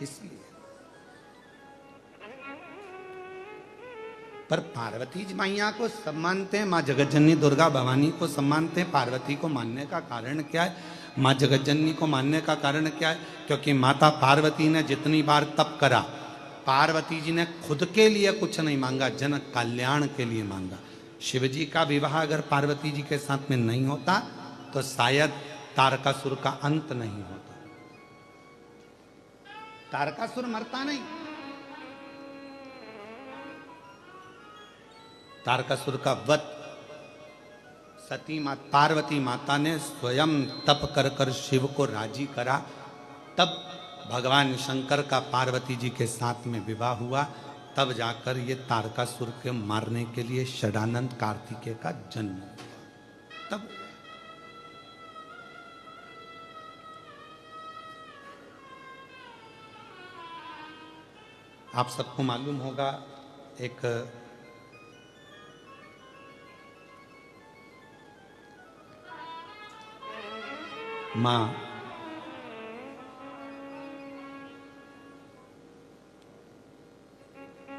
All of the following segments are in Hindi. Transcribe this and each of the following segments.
इसलिए। पर पार्वती जी मैया को सब मानते हैं, माँ जगतजननी दुर्गा भवानी को सब मानते हैं। पार्वती को मानने का कारण क्या है? माँ जगतजननी को मानने का कारण क्या है? क्योंकि माता पार्वती ने जितनी बार तप करा, पार्वती जी ने खुद के लिए कुछ नहीं मांगा, जन कल्याण के लिए मांगा। शिवजी का विवाह अगर पार्वती जी के साथ में नहीं होता तो शायद तारकासुर का अंत नहीं होता। तारकासुर मरता नहीं। तारकासुर का वध सती पार्वती माता ने स्वयं तप कर कर शिव को राजी करा, तब भगवान शंकर का पार्वती जी के साथ में विवाह हुआ, तब जाकर ये तारकासुर के मारने के लिए षडानंद कार्तिकेय का जन्म हुआ। तब आप सबको मालूम होगा, एक मां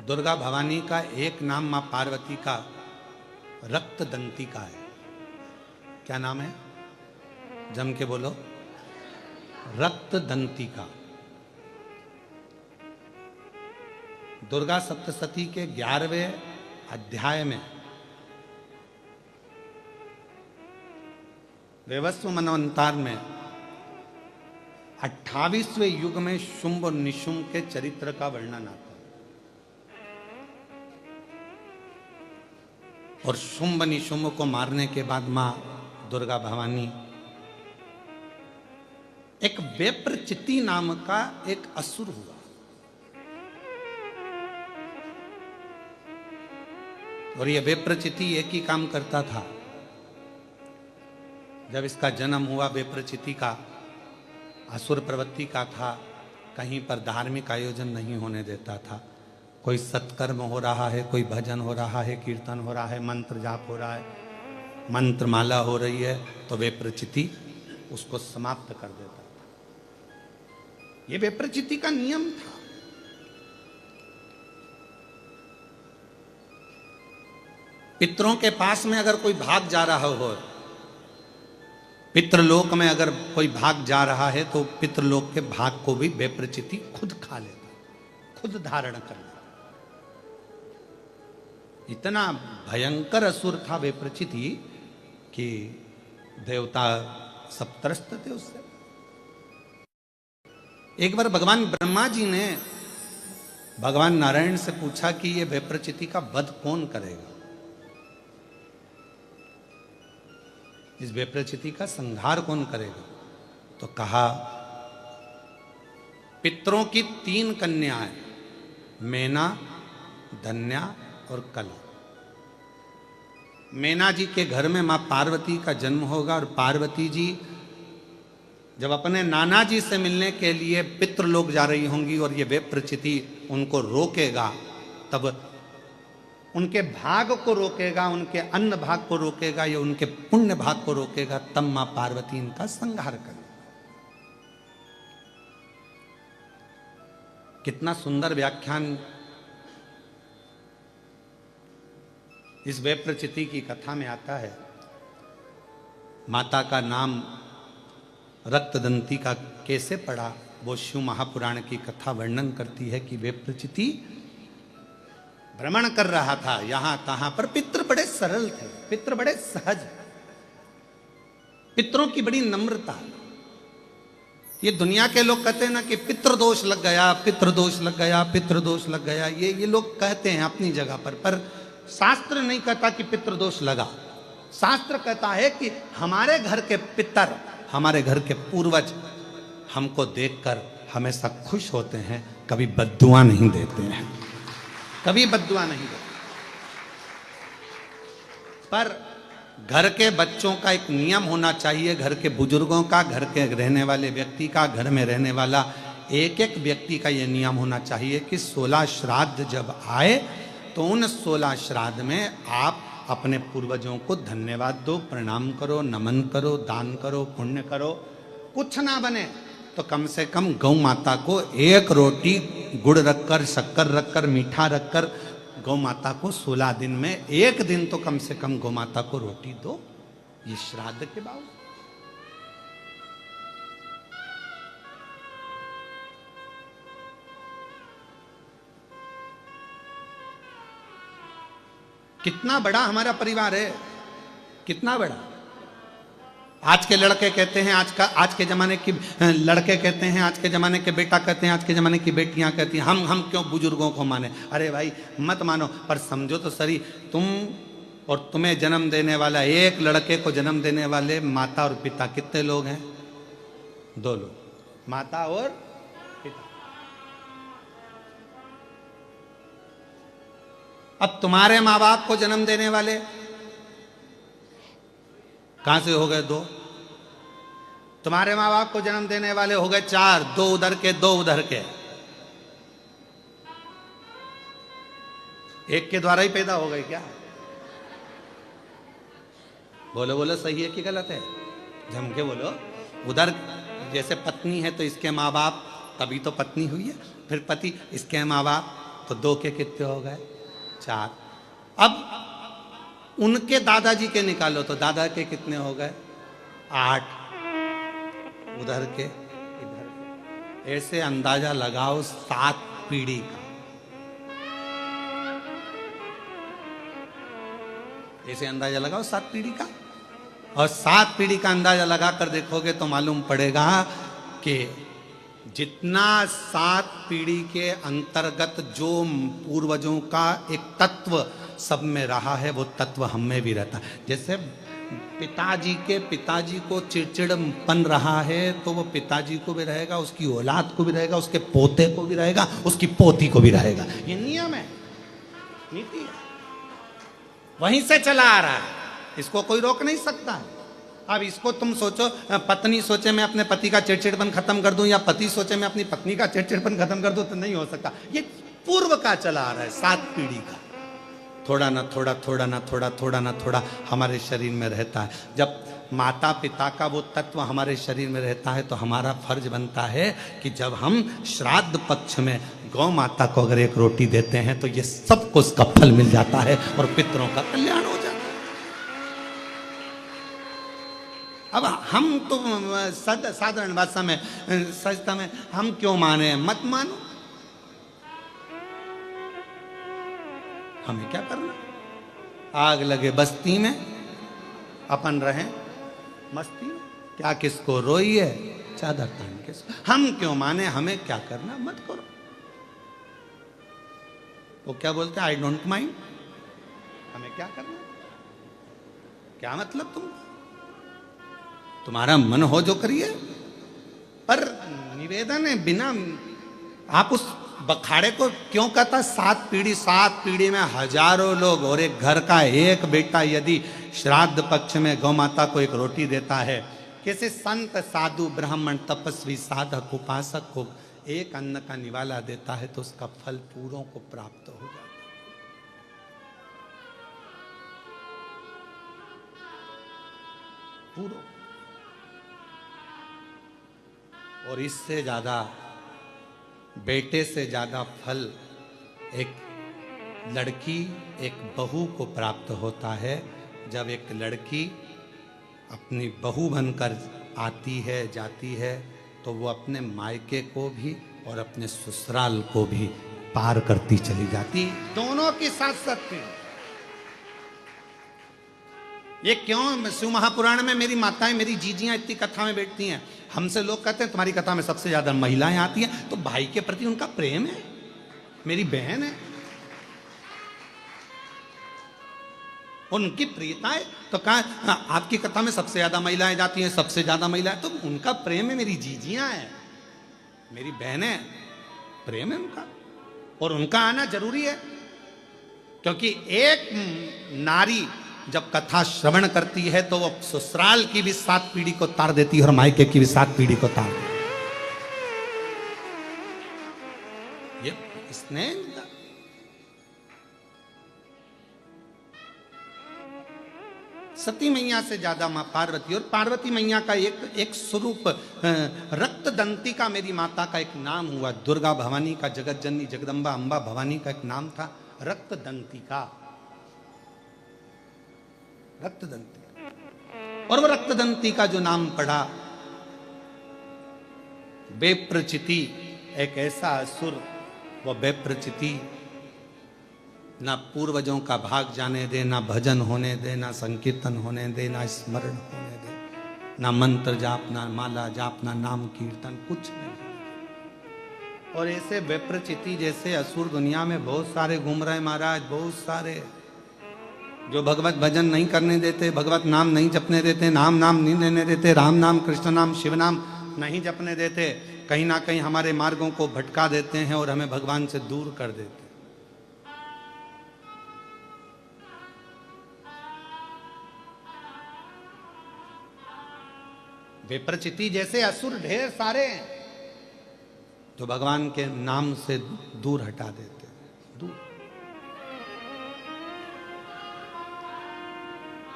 दुर्गा भवानी का एक नाम मां पार्वती का रक्त दंती का है। क्या नाम है? जम के बोलो। रक्त दंती का। दुर्गा सप्तशती के 11वें अध्याय में वैवस्व मनवंतर में 28वें युग में शुंभ और निशुंभ के चरित्र का वर्णन आता है। और शुंभ निशुंभ को मारने के बाद मां दुर्गा भवानी एक वेप्रचिति नाम का एक असुर हुआ। और यह वेप्रचिति एक ही काम करता था। जब इसका जन्म हुआ, वेप्रचिति का असुर प्रवृत्ति का था, कहीं पर धार्मिक आयोजन नहीं होने देता था। कोई सत्कर्म हो रहा है, कोई भजन हो रहा है, कीर्तन हो रहा है, मंत्र जाप हो रहा है, मंत्र माला हो रही है, तो वेप्रचिति उसको समाप्त कर देता था। ये वेप्रचिति का नियम था। पितरों के पास में अगर कोई भाग जा रहा हो, पितृलोक में अगर कोई भाग जा रहा है, तो पितृलोक के भाग को भी वेप्रचिति खुद खा लेता, खुद धारण कर लेता। इतना भयंकर असुर था वेप्रचिति कि देवता सब त्रस्त थे उससे। एक बार भगवान ब्रह्मा जी ने भगवान नारायण से पूछा कि ये वेप्रचिति का वध कौन करेगा, इस वेप्रचिति का संहार कौन करेगा? तो कहा, पितरों की 3 कन्याएं, मैना, धन्या और कला। मैना जी के घर में मां पार्वती का जन्म होगा, और पार्वती जी जब अपने नाना जी से मिलने के लिए पितृलोक जा रही होंगी और ये वेप्रचिति उनको रोकेगा, तब उनके भाग को रोकेगा, उनके अन्न भाग को रोकेगा या उनके पुण्य भाग को रोकेगा, तब मां पार्वती इनका संहार करेगी। कितना सुंदर व्याख्यान इस वेप्रचिति की कथा में आता है। माता का नाम रक्तदंती का कैसे पड़ा, वो शिव महापुराण की कथा वर्णन करती है कि वेप्रचिति भ्रमण कर रहा था यहां तहां पर। पितृ बड़े सरल थे, पितृ बड़े सहज, पितरों की बड़ी नम्रता। ये दुनिया के लोग कहते हैं ना कि पितृदोष लग गया, पितृदोष लग गया, पितृदोष लग गया, ये लोग कहते हैं अपनी जगह पर शास्त्र नहीं कहता कि पितृदोष लगा। शास्त्र कहता है कि हमारे घर के पितर, हमारे घर के पूर्वज हमको देखकर हमेशा खुश होते हैं, कभी बद्दुआ नहीं देते हैं, कभी बद्दुआ नहीं देते। पर घर के बच्चों का एक नियम होना चाहिए, घर के बुजुर्गों का, घर के रहने वाले व्यक्ति का, घर में रहने वाला एक एक व्यक्ति का यह नियम होना चाहिए कि 16 श्राद्ध जब आए तो उन 16 श्राद्ध में आप अपने पूर्वजों को धन्यवाद दो, प्रणाम करो, नमन करो, दान करो, पुण्य करो। कुछ ना बने तो कम से कम गौ माता को एक रोटी गुड़ रखकर, शक्कर रखकर, मीठा रखकर गौ माता को 16 दिन में एक दिन तो कम से कम गौ माता को रोटी दो। ये श्राद्ध के बावजूद कितना बड़ा हमारा परिवार है, कितना बड़ा। आज के लड़के कहते हैं, आज के जमाने की लड़के कहते हैं, आज के जमाने के बेटा कहते हैं, आज के जमाने की बेटियां कहती हैं हम क्यों बुजुर्गों को माने। अरे भाई मत मानो, पर समझो तो सही, तुम और तुम्हें जन्म देने वाला, एक लड़के को जन्म देने वाले माता और पिता कितने लोग हैं? 2 लोग, माता और पिता। अब तुम्हारे माँ बाप को जन्म देने वाले कहां से हो गए? 2। तुम्हारे माँ बाप को जन्म देने वाले हो गए 4, 2 उधर के 2 उधर के, एक के द्वारा ही पैदा हो गए क्या? बोलो बोलो, सही है कि गलत है? जम के बोलो। उधर जैसे पत्नी है तो इसके माँ बाप, तभी तो पत्नी हुई है, फिर पति, इसके माँ बाप, तो 2 के कितने हो गए? 4। अब उनके दादाजी के निकालो तो दादा के कितने हो गए? 8। उधर के, इधर के, ऐसे अंदाजा लगाओ 7 पीढ़ी का। ऐसे अंदाजा लगाओ 7 पीढ़ी का, और 7 पीढ़ी का अंदाजा लगाकर देखोगे तो मालूम पड़ेगा कि जितना 7 पीढ़ी के अंतर्गत जो पूर्वजों का एक तत्व सब में रहा है, वो तत्व हम में भी रहता है। जैसे पिताजी को चिड़चिड़पन रहा है, तो वो पिताजी को भी रहेगा, उसकी औलाद को भी रहेगा, उसके पोते को भी रहेगा, उसकी पोती को भी रहेगा। ये नियम है, नीति है, वहीं से चला आ रहा है, इसको कोई रोक नहीं सकता है। अब इसको तुम सोचो, पत्नी सोचे मैं अपने पति का चिड़चिड़पन खत्म कर दूं, या पति सोचे मैं अपनी पत्नी का चिड़चिड़पन खत्म कर दूं, तो नहीं हो सकता। ये पूर्व का चला आ रहा है, 7 पीढ़ी का। थोड़ा ना थोड़ा, थोड़ा ना थोड़ा, थोड़ा ना थोड़ा हमारे शरीर में रहता है। जब माता पिता का वो तत्व हमारे शरीर में रहता है, तो हमारा फर्ज बनता है कि जब हम श्राद्ध पक्ष में गौ माता को अगर एक रोटी देते हैं, तो ये सबको उसका फल मिल जाता है और पितरों का कल्याण हो जाता है। अब हम तो साधारण भाषा में, सजता में, हम क्यों माने? मत मानो, हमें क्या करना? आग लगे बस्ती में, अपन रहें मस्ती में, क्या किसको रोई है चादर तान के। हम क्यों माने? हमें क्या करना? मत करो। वो क्या बोलते हैं? आई डोंट माइंड, हमें क्या करना? क्या मतलब? तुम्हारा मन हो जो करिए, पर निवेदन है, बिना आप उस बखाड़े को क्यों कहता? 7 पीढ़ी में हजारों लोग, और एक घर का एक बेटा यदि श्राद्ध पक्ष में गौ माता को एक रोटी देता है, किसी संत साधु ब्राह्मण तपस्वी साधक उपासक को एक अन्न का निवाला देता है, तो उसका फल पूरों को प्राप्त हो जाता है। पूरों। और इससे ज्यादा, बेटे से ज्यादा फल एक लड़की, एक बहू को प्राप्त होता है। जब एक लड़की अपनी बहू बनकर आती है, जाती है, तो वो अपने मायके को भी और अपने ससुराल को भी पार करती चली जाती, दोनों की साथ साथ। ये क्यों शिव महापुराण में मेरी माताएं, मेरी जीजियां इतनी कथा में बैठती हैं? हमसे लोग कहते हैं तुम्हारी कथा में सबसे ज्यादा महिलाएं आती हैं, तो भाई के प्रति उनका प्रेम है, मेरी बहन है, उनकी प्रियता है। तो कहा आपकी कथा में सबसे ज्यादा महिलाएं जाती हैं, सबसे ज्यादा महिलाएं, तो उनका प्रेम है, मेरी जीजियां हैं, मेरी बहन है, प्रेम है उनका, और उनका आना जरूरी है। क्योंकि एक नारी जब कथा श्रवण करती है, तो वो ससुराल की भी 7 पीढ़ी को तार देती है और मायके की भी 7 पीढ़ी को तार देती है। ये स्नेह। सती मैया से ज्यादा माँ पार्वती, और पार्वती मैया का एक स्वरूप रक्त दंती का मेरी माता का एक नाम हुआ। दुर्गा भवानी का, जगत जननी जगदम्बा अम्बा भवानी का एक नाम था रक्त दंती का, रक्त दंती। और वो रक्त दंती का जो नाम पड़ा, बेप्रचिति, एक ऐसा असुर, वो बेप्रचिति ना पूर्वजों का भाग जाने दे, ना भजन होने दे, ना संकीर्तन होने दे, ना स्मरण होने दे, ना मंत्र जाप, ना माला जाप, ना नाम कीर्तन, कुछ नहीं। और ऐसे विप्रचिति जैसे असुर दुनिया में बहुत सारे घूम रहे महाराज, बहुत सारे, जो भगवत भजन नहीं करने देते, भगवत नाम नहीं जपने देते, नाम नहीं लेने देते, राम नाम कृष्ण नाम शिव नाम नहीं जपने देते, कहीं ना कहीं हमारे मार्गों को भटका देते हैं और हमें भगवान से दूर कर देते। विप्रचिति जैसे असुर ढेर सारे हैं जो भगवान के नाम से दूर हटा देते हैं, दूर।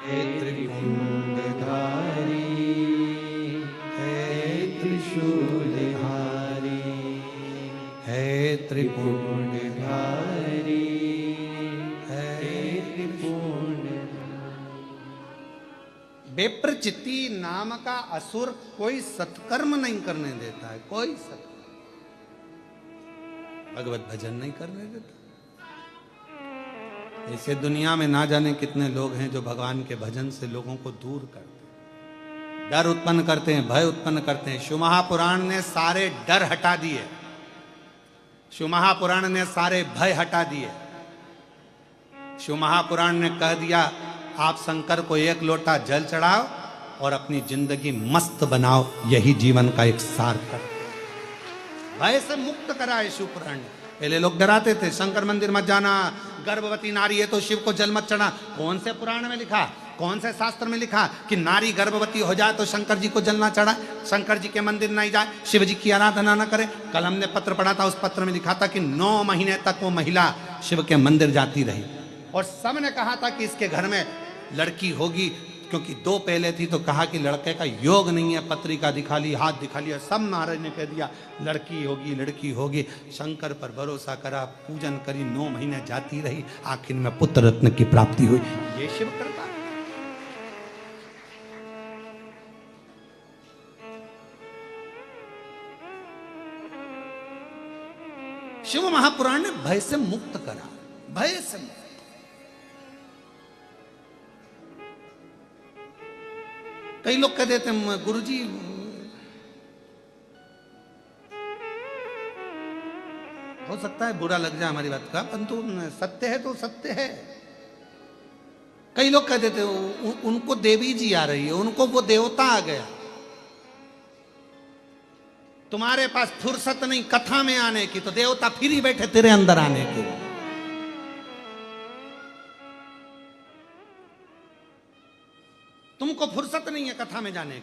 हे त्रिपुंडधारी, हे त्रिशूलधारी, हे त्रिपुंडधारी, हे त्रिपुंड। बेप्रचिति नाम का असुर कोई सत्कर्म नहीं करने देता है, कोई सत्कर्म, भगवत भजन नहीं करने देता। ऐसे दुनिया में ना जाने कितने लोग हैं जो भगवान के भजन से लोगों को दूर करते हैं, डर उत्पन्न करते हैं, भय उत्पन्न करते हैं। शिव महापुराण ने सारे डर हटा दिए, शिव महापुराण ने सारे भय हटा दिए। शिव महापुराण ने कह दिया, आप शंकर को एक लोटा जल चढ़ाओ और अपनी जिंदगी मस्त बनाओ, यही जीवन का एक सार्थक। भय से मुक्त करा है शिव पुराण ने। पहले लोग डराते थे, शंकर मंदिर मत जाना, गर्भवती नारी है तो शिव को जल मत चढ़ा। कौन से पुराण में लिखा, कौन से शास्त्र में लिखा कि नारी गर्भवती हो जाए तो शंकर जी को जल ना चढ़ाए, शंकर जी के मंदिर नहीं जाए, शिव जी की आराधना ना करे? कल हमने पत्र पढ़ा था, उस पत्र में लिखा था कि 9 महीने तक वो महिला शिव के मंदिर जाती रही और सब ने कहा था कि इसके घर में लड़की होगी, क्योंकि 2 पहले थी तो कहा कि लड़के का योग नहीं है, पत्रिका दिखा ली, हाथ दिखा लिया, सब महाराज ने कह दिया लड़की होगी, लड़की होगी। शंकर पर भरोसा करा, पूजन करी, 9 महीने जाती रही, आखिर में पुत्र रत्न की प्राप्ति हुई। ये शिव कृपा। शिव महापुराण ने भय से मुक्त करा, भय से मुक्त। कई लोग कह देते हैं गुरुजी हो सकता है बुरा लग जाए हमारी बात का, परंतु सत्य है तो सत्य है। कई लोग कह देते उनको देवी जी आ रही है, उनको वो देवता आ गया, तुम्हारे पास फुर्सत नहीं कथा में आने की, तो देवता फिर ही बैठे तेरे अंदर आने की। तुमको फुर्सत नहीं है कथा में जाने की।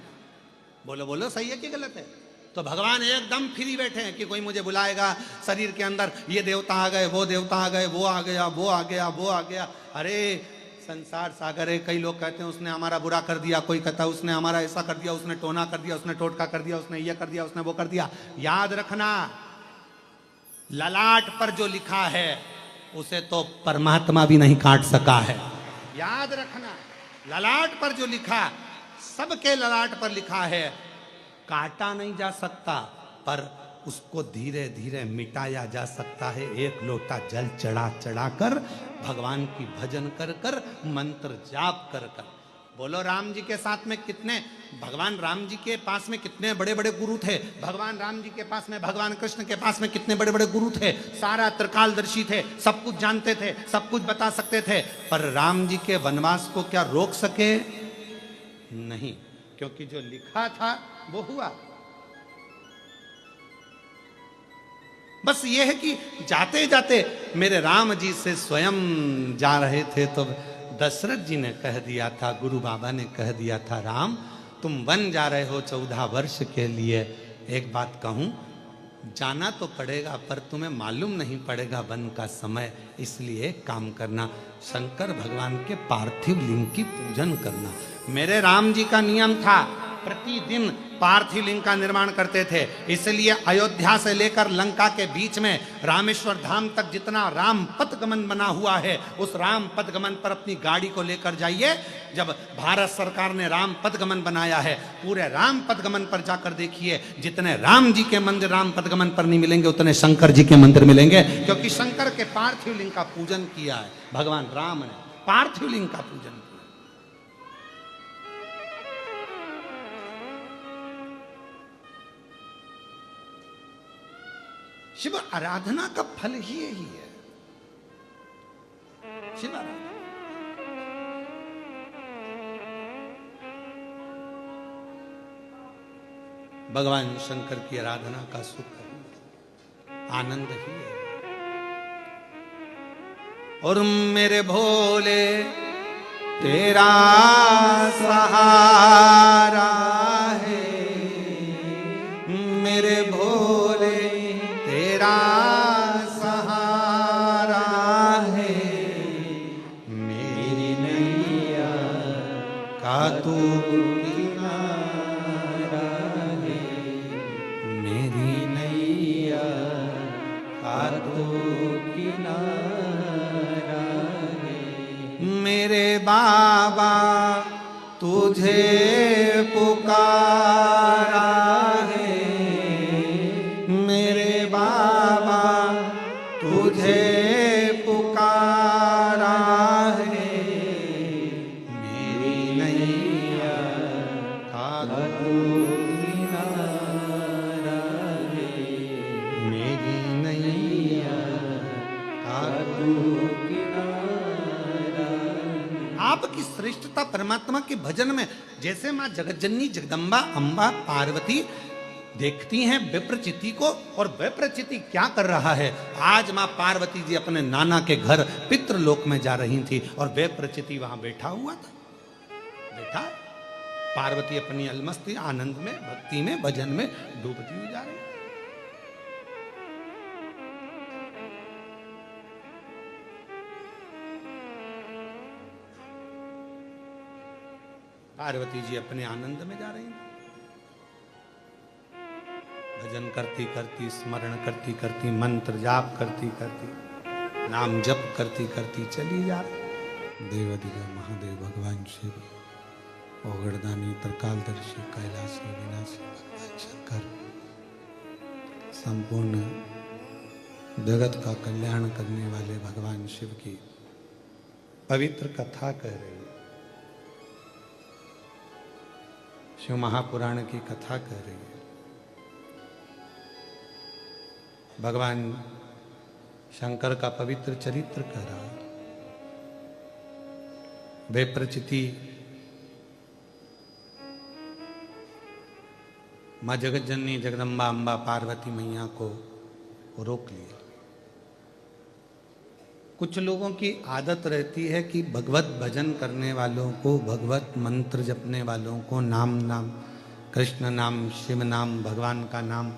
बोलो बोलो, सही है कि गलत है? तो भगवान एकदम फ्री बैठे हैं कि कोई मुझे बुलाएगा, शरीर के अंदर ये देवता आ गए, वो देवता आ गए, वो आ गया, वो आ गया, वो आ गया। अरे संसार सागर है। कई लोग कहते हैं उसने हमारा बुरा कर दिया, कोई कहता है उसने हमारा ऐसा कर दिया, उसने टोना कर दिया, उसने टोटका कर दिया, उसने ये कर दिया, उसने वो कर दिया। याद रखना, ललाट पर जो लिखा है उसे तो परमात्मा भी नहीं काट सका है। याद रखना, ललाट पर जो लिखा, सबके ललाट पर लिखा है, काटा नहीं जा सकता, पर उसको धीरे धीरे मिटाया जा सकता है। एक लोटा जल चढ़ा चढ़ा कर, भगवान की भजन कर कर, मंत्र जाप कर कर। बोलो, राम जी के साथ में कितने, भगवान राम जी के पास में कितने बड़े बड़े गुरु थे। भगवान राम जी के पास में, भगवान कृष्ण के पास में कितने बड़े बड़े गुरु थे। सारा त्रिकालदर्शी थे, सब कुछ जानते थे, सब कुछ बता सकते थे। पर राम जी के वनवास को क्या रोक सके? नहीं, क्योंकि जो लिखा था वो हुआ। बस ये है कि जाते जाते मेरे राम जी से स्वयं जा रहे थे तो दशरथ जी ने कह दिया था, गुरु बाबा ने कह दिया था, राम तुम वन जा रहे हो 14 वर्ष के लिए, एक बात कहूं, जाना तो पड़ेगा पर तुम्हें मालूम नहीं पड़ेगा वन का समय, इसलिए काम करना, शंकर भगवान के पार्थिव लिंग की पूजन करना। मेरे राम जी का नियम था प्रतिदिन पार्थिव लिंग का निर्माण करते थे, इसलिए अयोध्या से लेकर लंका के बीच में रामेश्वर धाम तक जितना राम पथगमन बना हुआ है, उस राम पथगमन पर अपनी गाड़ी को लेकर जाइए। जब भारत सरकार ने राम पथगमन बनाया है, पूरे राम पथगमन पर जाकर देखिए, जितने राम जी के मंदिर राम पथगमन पर नहीं मिलेंगे, उतने शंकर जी के मंदिर मिलेंगे, क्योंकि शंकर के पार्थिव लिंग का पूजन किया है भगवान राम ने, पार्थिव लिंग का पूजन किया। शिव आराधना का फल ही यही है, शिव आराधना। भगवान शंकर की आराधना का सुख आनंद ही है। और मेरे भोले तेरा सहारा है, मेरे भोले तेरा सहारा है, मेरी नैया का तू किनारा है, मेरी नैया का तू किनारा है, मेरे बाबा तुझे पुकारा है, मेरे बाबा तुझे पुकारा है, मेरी नैया का तू किनारा है, मेरी नैया का तू किनारा है। आपकी श्रेष्ठता परमात्मा के भजन में, जैसे मां जगतजननी जगदम्बा अम्बा पार्वती देखती हैं विप्रचिति को, और विप्रचिति क्या कर रहा है, आज मां पार्वती जी अपने नाना के घर पितृलोक में जा रही थी और विप्रचिति वहां बैठा हुआ था, बैठा। पार्वती अपनी अलमस्ती आनंद में, भक्ति में, भजन में डूबती हुई जा रही। पार्वती जी अपने आनंद में जा रही, भजन करती करती, स्मरण करती करती, मंत्र जाप करती करती, नाम जप करती करती चली जा रही। देवाधिदेव महादेव भगवान शिव, ओगड़दानी त्रिकालदर्शी कैलाशी विनाशी भगवान शंकर, संपूर्ण जगत का कल्याण करने वाले भगवान शिव की पवित्र कथा कह रही है। शिव महापुराण की कथा कह रही है। भगवान शंकर का पवित्र चरित्र कह रहा है। विप्रचिति मां जगतजननी जगदम्बा अम्बा पार्वती मैया को रोक लिया। कुछ लोगों की आदत रहती है कि भगवत भजन करने वालों को, भगवत मंत्र जपने वालों को, नाम कृष्ण नाम, शिव नाम, भगवान का नाम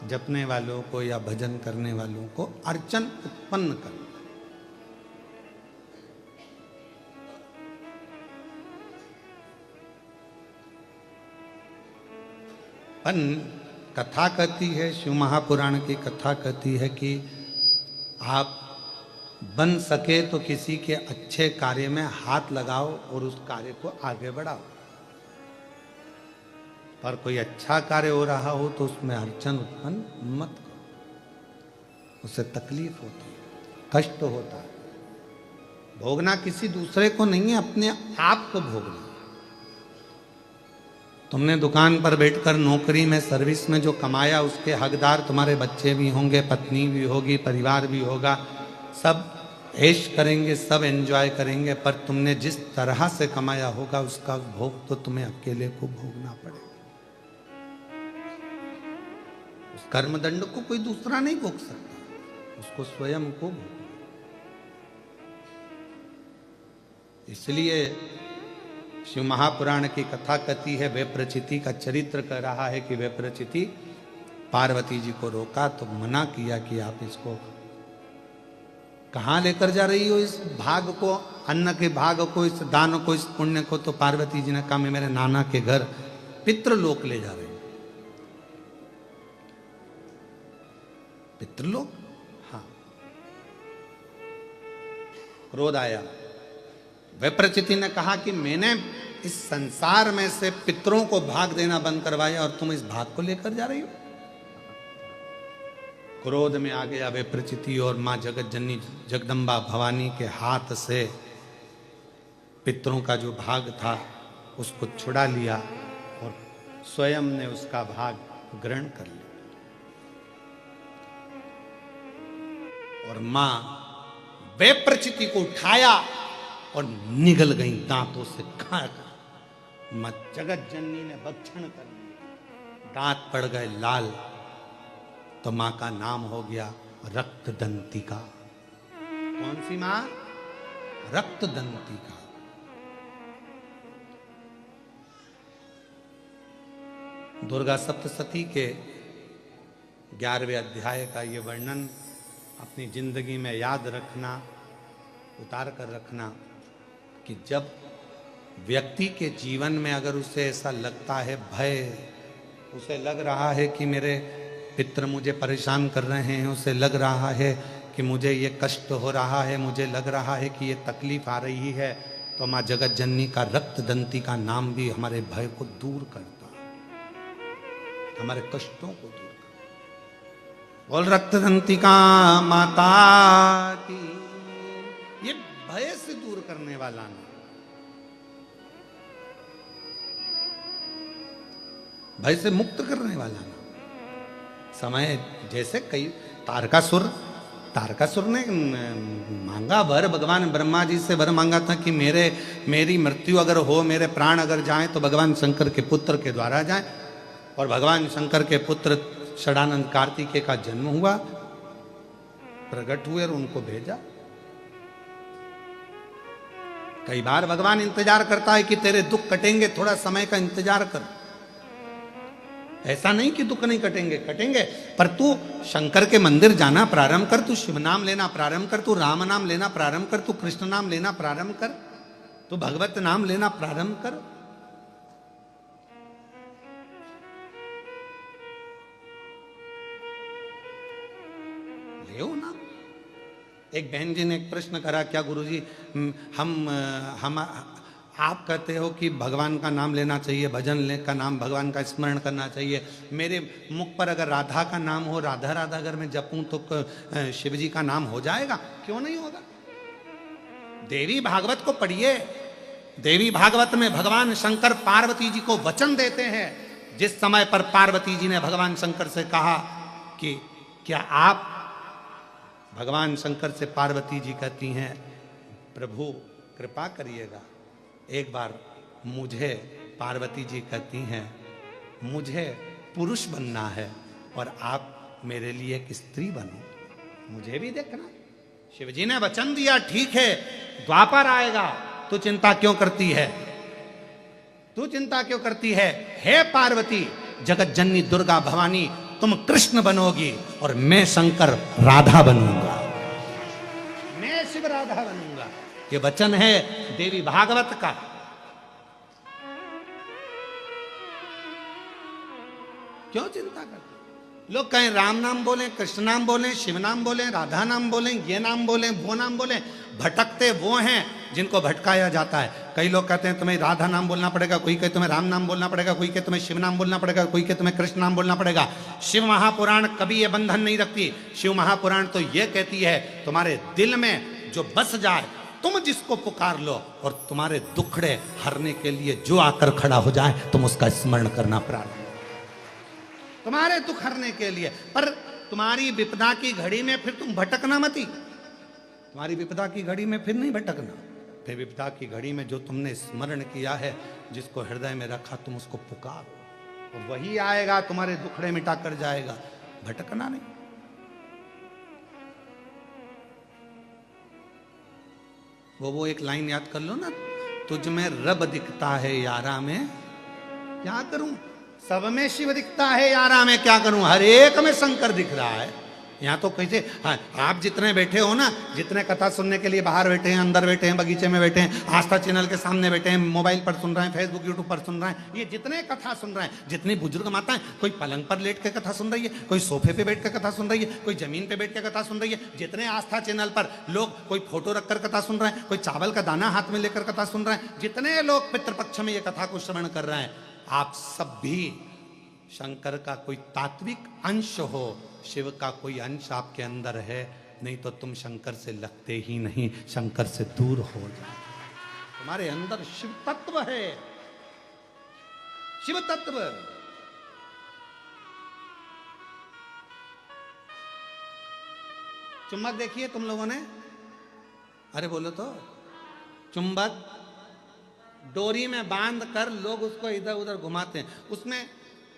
जपने वालों को या भजन करने वालों को अर्चन उत्पन्न करना। पर कथा कहती है, शिव महापुराण की कथा कहती है कि आप बन सके तो किसी के अच्छे कार्य में हाथ लगाओ और उस कार्य को आगे बढ़ाओ। पर कोई अच्छा कार्य हो रहा हो तो उसमें अड़चन उत्पन्न मत करो, उससे तकलीफ होती है, कष्ट होता है। भोगना किसी दूसरे को नहीं है, अपने आप को भोगना। तुमने दुकान पर बैठकर नौकरी में, सर्विस में जो कमाया, उसके हकदार तुम्हारे बच्चे भी होंगे, पत्नी भी होगी, परिवार भी होगा, सब ऐश करेंगे, सब एंजॉय करेंगे। पर तुमने जिस तरह से कमाया होगा उसका भोग तो तुम्हें अकेले को भोगना पड़ेगा। उस कर्मदंड को कोई दूसरा नहीं भोग सकता, उसको स्वयं को भोगना। इसलिए शिव महापुराण की कथा कहती है, विप्रचिति का चरित्र कह रहा है कि विप्रचिति पार्वती जी को रोका तो मना किया कि आप इसको कहाँ लेकर जा रही हो, इस भाग को, अन्न के भाग को, इस दान को, इस पुण्य को। तो पार्वती जी ने कहा मैं मेरे नाना के घर पितृलोक ले जा रही हूं। पितृलोक? हाँ। क्रोध आया। विप्रचिति ने कहा कि मैंने इस संसार में से पितरों को भाग देना बंद करवाया और तुम इस भाग को लेकर जा रही हो। क्रोध में आ गया विप्रचिति और मां जगत जननी जगदम्बा भवानी के हाथ से पितरों का जो भाग था उसको छुड़ा लिया और स्वयं ने उसका भाग ग्रहण कर लिया। और मां विप्रचिति को उठाया और निगल गई दांतों से खाकर। मां जगत जननी ने भक्षण कर लिया, दांत पड़ गए लाल। तो मां का नाम हो गया रक्तदंतिका। कौन सी मां? रक्तदंतिका। दुर्गा सप्तशती के 11वें अध्याय का ये वर्णन अपनी जिंदगी में याद रखना, उतार कर रखना कि जब व्यक्ति के जीवन में अगर उसे ऐसा लगता है भय, उसे लग रहा है कि मेरे पितर मुझे परेशान कर रहे हैं, उसे लग रहा है कि मुझे ये कष्ट हो रहा है, मुझे लग रहा है कि ये तकलीफ आ रही है, तो माँ जगत जननी का रक्तदंती का नाम भी हमारे भय को दूर करता है, हमारे कष्टों को दूर करता। बोल रक्तदंतिका माता की। ये भय से दूर करने वाला नाम, भय से मुक्त करने वाला नाम। समय जैसे कई तारकासुर ने मांगा वर, भगवान ब्रह्मा जी से वर मांगा था कि मेरी मृत्यु अगर हो, मेरे प्राण अगर जाएं तो भगवान शंकर के पुत्र के द्वारा जाएं। और भगवान शंकर के पुत्र षडानंद कार्तिकेय का जन्म हुआ, प्रकट हुए और उनको भेजा। कई बार भगवान इंतजार करता है कि तेरे दुख कटेंगे, थोड़ा समय का इंतजार कर। ऐसा नहीं कि दुख नहीं कटेंगे, कटेंगे, पर तू शंकर के मंदिर जाना प्रारंभ कर, तू शिव नाम लेना प्रारंभ कर, तू राम नाम लेना प्रारंभ कर, तू कृष्ण नाम लेना प्रारंभ कर, तू भगवत नाम लेना प्रारंभ कर। ले ना। एक बहन जी ने एक प्रश्न करा, क्या गुरुजी हम आप कहते हो कि भगवान का नाम लेना चाहिए, भजन का नाम, भगवान का स्मरण करना चाहिए। मेरे मुख पर अगर राधा का नाम हो, राधा राधा अगर मैं जपूं तो शिव जी का नाम हो जाएगा? क्यों नहीं होगा? देवी भागवत को पढ़िए। देवी भागवत में भगवान शंकर पार्वती जी को वचन देते हैं। जिस समय पर पार्वती जी ने भगवान शंकर से कहा कि क्या आप, भगवान शंकर से पार्वती जी कहती हैं प्रभु कृपा करिएगा, एक बार मुझे, पार्वती जी कहती हैं मुझे पुरुष बनना है और आप मेरे लिए एक स्त्री बनो, मुझे भी देखना। शिवजी ने वचन दिया, ठीक है द्वापर आएगा, तू चिंता क्यों करती है, तू चिंता क्यों करती है? हे पार्वती, जगत जननी दुर्गा भवानी, तुम कृष्ण बनोगी और मैं शंकर राधा बनूंगा, मैं शिव राधा बनूंगा। ये वचन है देवी भागवत का। क्यों चिंता करते? लोग कहें राम नाम बोलें, कृष्ण नाम बोलें, शिव नाम बोलें, राधा नाम बोलें, ये नाम बोलें, वो नाम बोलें। भटकते वो हैं जिनको भटकाया जाता है। कई लोग कहते हैं तुम्हें राधा नाम बोलना पड़ेगा, कोई कहे तुम्हें राम नाम बोलना पड़ेगा, कोई कहे तुम्हें शिव नाम बोलना पड़ेगा, कोई कहे तुम्हें कृष्ण नाम बोलना पड़ेगा। शिव महापुराण कभी ये बंधन नहीं रखती। शिव महापुराण तो ये कहती है तुम्हारे दिल में जो बस जाए, तुम जिसको पुकार लो और तुम्हारे दुखड़े हरने के लिए जो आकर खड़ा हो जाए, तुम उसका स्मरण करना प्रारंभ, तुम्हारे दुख हरने के लिए। पर तुम्हारी विपदा की घड़ी में फिर तुम भटकना मती, तुम्हारी विपदा की घड़ी में फिर नहीं भटकना। फिर विपदा की घड़ी में जो तुमने स्मरण किया है, जिसको हृदय में रखा, तुम उसको पुकारो और वही आएगा, तुम्हारे दुखड़े मिटा कर जाएगा, भटकना नहीं। वो एक लाइन याद कर लो ना, तुझ में रब दिखता है यारा में क्या करूं, सब में शिव दिखता है यारा, मैं क्या करूं, हर एक में शंकर दिख रहा है। यहाँ तो कैसे, हाँ, आप जितने बैठे हो ना, जितने कथा सुनने के लिए बाहर बैठे हैं, अंदर बैठे हैं, बगीचे में बैठे हैं, आस्था चैनल के सामने बैठे हैं, मोबाइल पर सुन रहे हैं, फेसबुक यूट्यूब पर सुन रहे हैं, ये जितने कथा सुन रहे हैं, जितनी बुजुर्ग माताएं, कोई पलंग पर लेट के कथा सुन रही है, कोई सोफे पे बैठ के कथा सुन रही है, कोई जमीन पे बैठ के कथा सुन रही है, जितने आस्था चैनल पर लोग कोई फोटो रखकर कथा सुन रहे हैं, कोई चावल का दाना हाथ में लेकर कथा सुन रहे हैं, जितने लोग पितृपक्ष में ये कथा को श्रवण कर रहे हैं, आप सब भी शंकर का कोई तात्विक अंश हो, शिव का कोई अंश आपके अंदर है, नहीं तो तुम शंकर से लगते ही नहीं, शंकर से दूर हो जाओ। तुम्हारे अंदर शिव तत्व है, शिव तत्व। चुंबक देखिए तुम लोगों ने, अरे बोलो तो, चुंबक डोरी में बांध कर लोग उसको इधर उधर घुमाते हैं, उसमें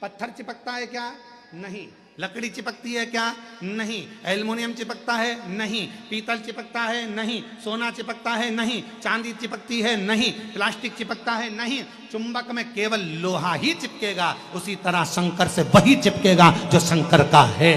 पत्थर चिपकता है क्या? नहीं। लकड़ी चिपकती है क्या? नहीं। एल्युमिनियम चिपकता है? नहीं। पीतल चिपकता है? नहीं। सोना चिपकता है? नहीं। चांदी चिपकती है? नहीं। प्लास्टिक चिपकता है? नहीं। चुंबक में केवल लोहा ही चिपकेगा, उसी तरह शंकर से वही चिपकेगा जो शंकर का है।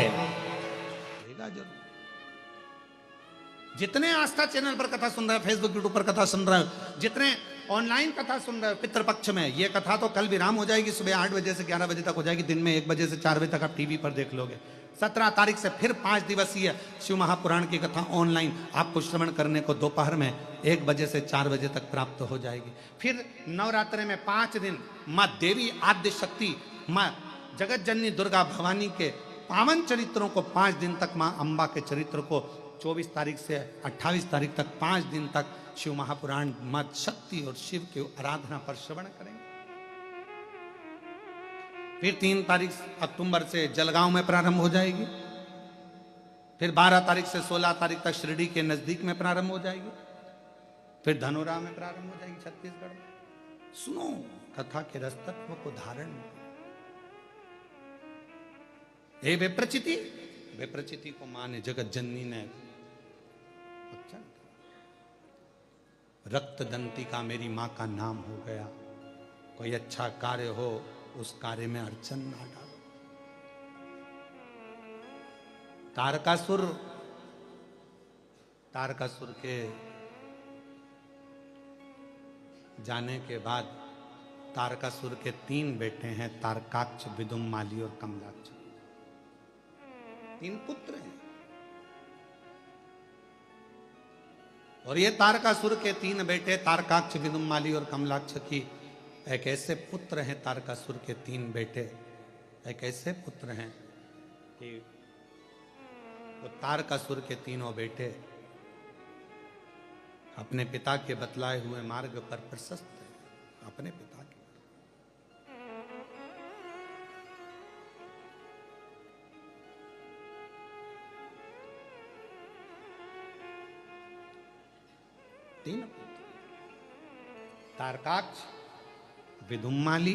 जितने आस्था चैनल पर कथा सुन रहे हैं, फेसबुक यूट्यूब पर कथा सुन रहे हैं, जितने ऑनलाइन कथा सुन रहे हो पितृपक्ष में, ये कथा तो कल विराम हो जाएगी, सुबह 8 बजे से 11 बजे तक हो जाएगी, दिन में 1 बजे से 4 बजे तक आप टीवी पर देख लोगे। 17 तारीख से फिर 5 दिवसीय शिव महापुराण की कथा ऑनलाइन आपको श्रवण करने को दोपहर में 1 बजे से 4 बजे तक प्राप्त हो जाएगी। फिर नवरात्रि में 5 दिन माँ देवी आद्य शक्ति, माँ जगत जननी दुर्गा भवानी के पावन चरित्रों को 5 दिन तक, माँ अम्बा के चरित्र को 24 तारीख से 28 तारीख तक 5 दिन तक शिव महापुराण मां शक्ति और शिव की आराधना पर श्रवण करेंगे। फिर 3 तारीख अक्टूबर से जलगांव में प्रारंभ हो जाएगी। फिर 12 तारीख से 16 तारीख तक शिरडी के नजदीक में प्रारंभ हो जाएगी। फिर धनोरा में प्रारंभ हो जाएगी, छत्तीसगढ़ में। सुनो कथा के रसतत्व को धारण। हे विप्रचिति, विप्रचिति को माने जगत जननी ने रक्त दंती का मेरी मां का नाम हो गया, कोई अच्छा कार्य हो उस कार्य में अड़चन ना डालो। तारकासुर के जाने के बाद तारकासुर के 3 बेटे हैं, तारकाक्ष, विदुम्माली और कमलाक्ष। 3 पुत्र हैं। और ये तारकासुर के 3 बेटे तारकाक्ष, विदुम्माली और कमलाक्ष की एक ऐसे पुत्र हैं, तारकासुर के 3 बेटे एक ऐसे पुत्र हैं कि वो तारकासुर के 3 बेटे अपने पिता के बतलाए हुए मार्ग पर प्रशस्त हैं। अपने पिता के तीन तारकाक्ष, विदुम्माली,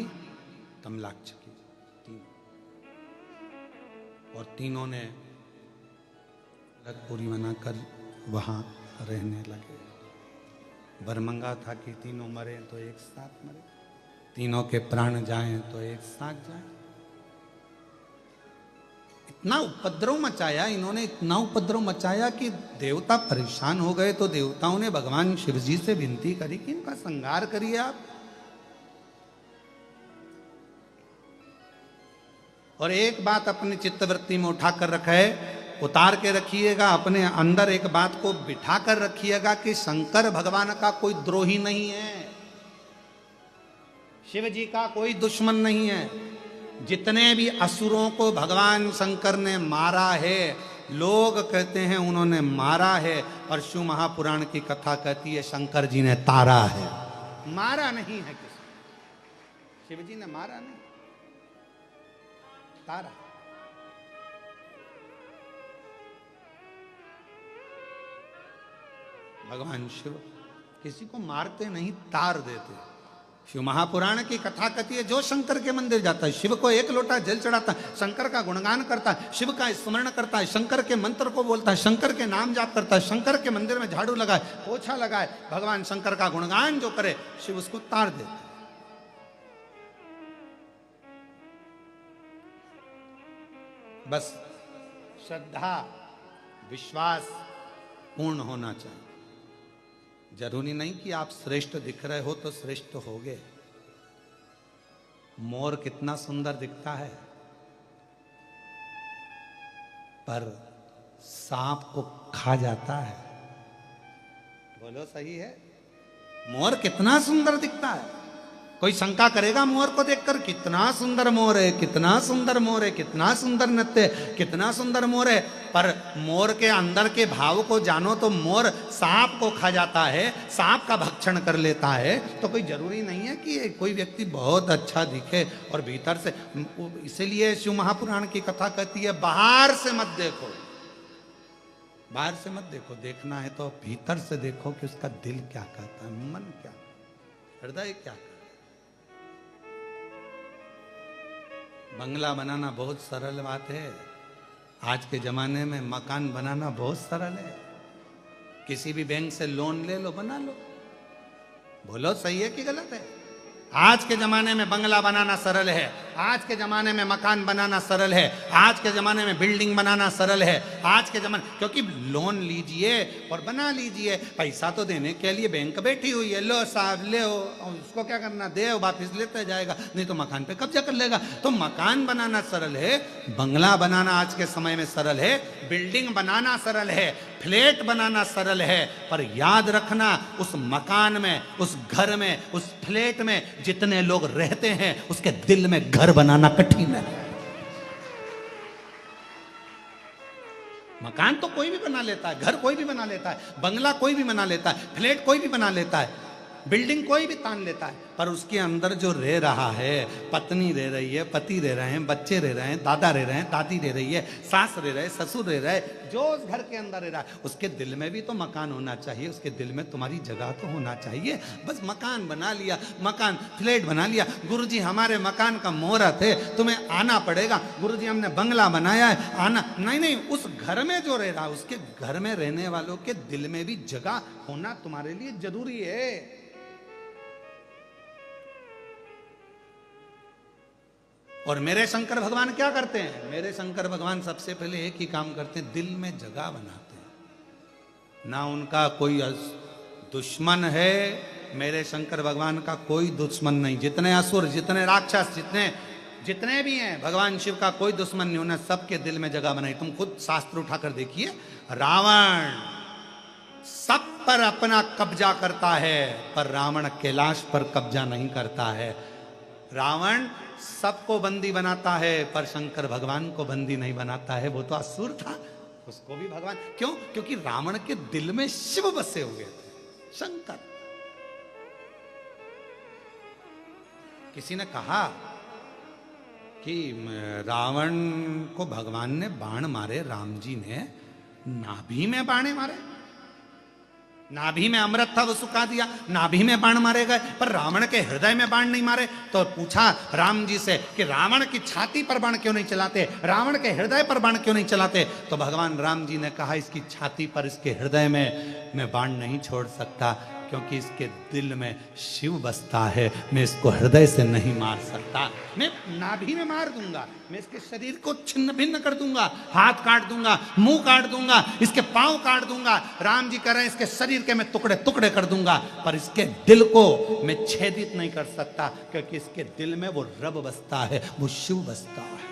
कमलाक्ष की 3, और तीनों ने रथपुरी बनाकर वहां रहने लगे। बरमंगा था कि तीनों मरे तो एक साथ मरे, तीनों के प्राण जाएं तो एक साथ जाएं। इतना उपद्रव मचाया इन्होंने, इतना उपद्रव मचाया कि देवता परेशान हो गए। तो देवताओं ने भगवान शिव जी से विनती करी कि इनका संहार करिए आप। और एक बात अपनी चित्तवृत्ति में उठा कर रखे, उतार के रखिएगा, अपने अंदर एक बात को बिठा कर रखिएगा कि शंकर भगवान का कोई द्रोही नहीं है, शिव जी का कोई दुश्मन नहीं है। जितने भी असुरों को भगवान शंकर ने मारा है, लोग कहते हैं उन्होंने मारा है, और शिव महापुराण की कथा कहती है शंकर जी ने तारा है, मारा नहीं है किसी। शिव जी ने मारा नहीं, तारा। भगवान शिव किसी को मारते नहीं, तार देते। शिव महापुराण की कथा कहती है जो शंकर के मंदिर जाता है, शिव को 1 लोटा जल चढ़ाता है, शंकर का गुणगान करता है, शिव का स्मरण करता है, शंकर के मंत्र को बोलता है, शंकर के नाम जाप करता है, शंकर के मंदिर में झाड़ू लगाए, पोछा लगाए, भगवान शंकर का गुणगान जो करे, शिव उसको तार देता है। बस श्रद्धा विश्वास पूर्ण होना चाहिए। जरूरी नहीं कि आप श्रेष्ठ दिख रहे हो तो श्रेष्ठ होगे। मोर कितना सुंदर दिखता है, पर सांप को खा जाता है। बोलो सही है? मोर कितना सुंदर दिखता है। कोई शंका करेगा मोर को देखकर, कितना सुंदर मोर है, कितना सुंदर मोर है, कितना सुंदर नृत्य, कितना सुंदर मोर है। पर मोर के अंदर के भाव को जानो तो मोर सांप को खा जाता है, सांप का भक्षण कर लेता है। तो कोई जरूरी नहीं है कि कोई व्यक्ति बहुत अच्छा दिखे और भीतर से। इसीलिए शिव महापुराण की कथा कहती है बाहर से मत देखो, बाहर से मत देखो, देखना है तो भीतर से देखो कि उसका दिल क्या कहता है, मन क्या, हृदय क्या। बंगला बनाना बहुत सरल बात है। आज के जमाने में मकान बनाना बहुत सरल है। किसी भी बैंक से लोन ले लो, बना लो। बोलो सही है कि गलत है? आज के जमाने में बंगला बनाना सरल है, आज के जमाने में मकान बनाना सरल है, आज के जमाने में बिल्डिंग बनाना सरल है। आज के जमाने, क्योंकि लोन लीजिए और बना लीजिए, पैसा तो देने के लिए बैंक बैठी हुई है। लो साहब ले हो, उसको क्या करना, दे वापिस लेते जाएगा, नहीं तो मकान पे कब्जा कर लेगा। तो मकान बनाना सरल है, बंगला बनाना आज के समय में सरल है, बिल्डिंग बनाना सरल है, फ्लैट बनाना सरल है। पर याद रखना, उस मकान में, उस घर में, उस फ्लैट में जितने लोग रहते हैं उसके दिल में घर बनाना कठिन है। मकान तो कोई भी बना लेता है, घर कोई भी बना लेता है, बंगला कोई भी बना लेता है, फ्लैट कोई भी बना लेता है, बिल्डिंग कोई भी तान लेता है। पर उसके अंदर जो रह रहा है, पत्नी रह रही है, पति रह रहे हैं, बच्चे रह रहे हैं, दादा रह रहे हैं, दादी रह रही है, सास रह रहे, ससुर रह रहा है, जो उस घर के अंदर रह रहा है उसके दिल में भी तो मकान होना चाहिए, उसके दिल में तुम्हारी जगह तो होना चाहिए। बस मकान बना लिया, मकान फ्लैट बना लिया, गुरुजी हमारे मकान का मुहूर्त है, तुम्हें आना पड़ेगा, गुरुजी हमने बंगला बनाया है, आना। नहीं, उस घर में जो रह रहा है उसके घर में रहने वालों के दिल में भी जगह होना तुम्हारे लिए जरूरी है। और मेरे शंकर भगवान क्या करते हैं? मेरे शंकर भगवान सबसे पहले एक ही काम करते हैं, दिल में जगह बनाते हैं। ना उनका कोई दुश्मन है, मेरे शंकर भगवान का कोई दुश्मन नहीं। जितने असुर, जितने राक्षस, जितने भी हैं, भगवान शिव का कोई दुश्मन नहीं, उन्हें सबके दिल में जगह बनाई। तुम खुद शास्त्र उठाकर देखिए, रावण सब पर अपना कब्जा करता है, पर रावण कैलाश पर कब्जा नहीं करता है। रावण सबको बंदी बनाता है, पर शंकर भगवान को बंदी नहीं बनाता है। वो तो असुर था, उसको भी भगवान, क्यों? क्योंकि रावण के दिल में शिव बसे हुए थे, शंकर। किसी ने कहा कि रावण को भगवान ने बाण मारे, राम जी ने नाभि में बाणे मारे, नाभि में अमृत था वो सुखा दिया, नाभि में बाण मारे गए, पर रावण के हृदय में बाण नहीं मारे। तो पूछा राम जी से कि रावण की छाती पर बाण क्यों नहीं चलाते, रावण के हृदय पर बाण क्यों नहीं चलाते? तो भगवान राम जी ने कहा इसकी छाती पर, इसके हृदय में मैं बाण नहीं छोड़ सकता, क्योंकि इसके दिल में शिव बसता है, मैं इसको हृदय से नहीं मार सकता। मैं नाभि में मार दूंगा, मैं इसके शरीर को छिन्न भिन्न कर दूंगा, हाथ काट दूंगा, मुंह काट दूंगा, इसके पांव काट दूंगा। राम जी कह रहे हैं इसके शरीर के मैं टुकड़े टुकड़े कर दूंगा, पर इसके दिल को मैं छेदित नहीं कर सकता, क्योंकि इसके दिल में वो रब बसता है, वो शिव बसता है।